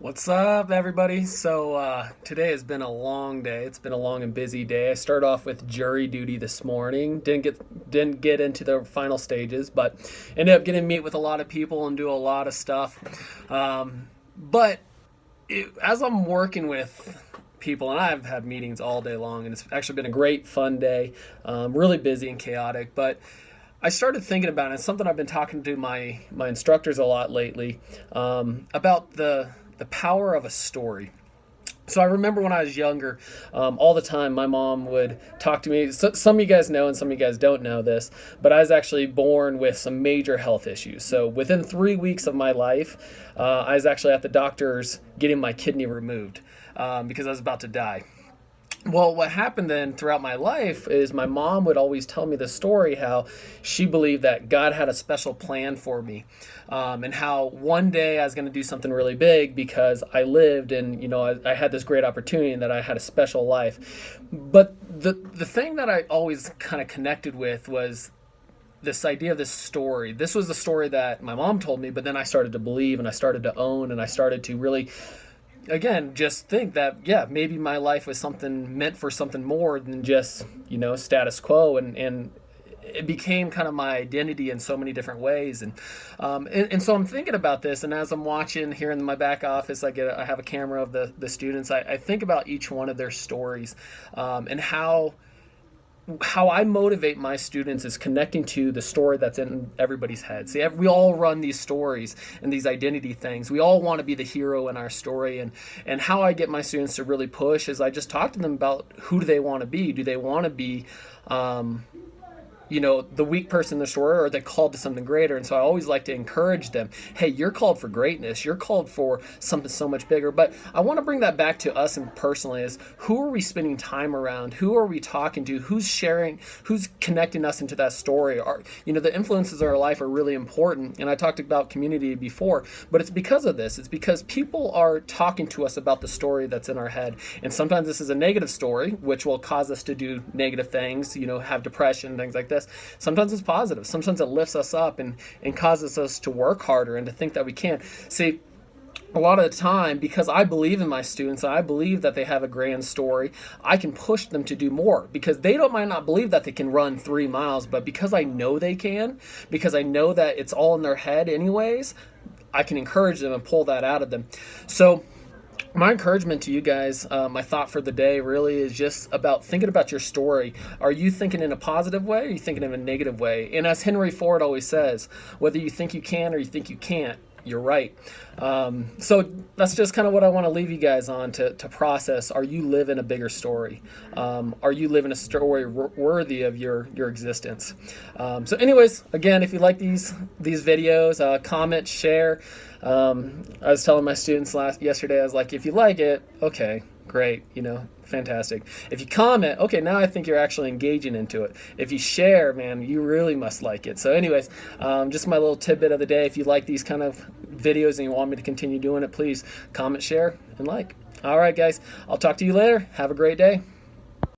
What's up, everybody? Today has been a long day. It's been a long and busy day. I started off with jury duty this morning. Didn't get into the final stages, but ended up getting to meet with a lot of people and do a lot of stuff. But as I'm working with people, and I've had meetings all day long, and it's actually been a great, fun day. Really busy and chaotic, but I started thinking about it. It's something I've been talking to my instructors a lot lately, about the power of a story. So I remember when I was younger, all the time my mom would talk to me. So, some of you guys know and some of you guys don't know this, but I was actually born with some major health issues. So within 3 weeks of my life, I was actually at the doctor's getting my kidney removed because I was about to die. Well, what happened then throughout my life is my mom would always tell me the story how she believed that God had a special plan for me, and how one day I was going to do something really big because I lived and I had this great opportunity and that I had a special life. But the thing that I always kind of connected with was this idea of this story. This was the story that my mom told me, but then I started to believe and I started to own and I started to really again just think that maybe my life was something meant for something more than just status quo, and it became kind of my identity in so many different ways. And so I'm thinking about this, and as I'm watching here in my back office, I have a camera of the students. I think about each one of their stories, and how I motivate my students is connecting to the story that's in everybody's head. See, we all run these stories and these identity things. We all want to be the hero in our story. And how I get my students to really push is I just talk to them about who do they want to be. Do they want to be the weak person in the story, or are they called to something greater? And so I always like to encourage them. Hey, you're called for greatness. You're called for something so much bigger. But I want to bring that back to us and personally is who are we spending time around? Who are we talking to? Who's sharing? Who's connecting us into that story? The influences of our life are really important. And I talked about community before, but it's because of this. It's because people are talking to us about the story that's in our head. And sometimes this is a negative story, which will cause us to do negative things, have depression, things like this. Sometimes it's positive. Sometimes it lifts us up and causes us to work harder and to think that we can. See, a lot of the time, because I believe in my students, and I believe that they have a grand story, I can push them to do more because might not believe that they can run 3 miles, but because I know they can, because I know that it's all in their head anyways, I can encourage them and pull that out of them. So my encouragement to you guys, my thought for the day really is just about thinking about your story. Are you thinking in a positive way, or are you thinking in a negative way? And as Henry Ford always says, whether you think you can or you think you can't, you're right. So that's just kind of what I want to leave you guys on to process. Are you living a bigger story? Are you living a story worthy of your existence? So anyways, again, if you like these videos, comment, share. I was telling my students yesterday, I was like, if you like it, okay, great, fantastic. If you comment, okay, now I think you're actually engaging into it. If you share, man, you really must like it. So anyways, just my little tidbit of the day. If you like these kind of videos and you want me to continue doing it, please comment, share, and like. All right, guys, I'll talk to you later. Have a great day.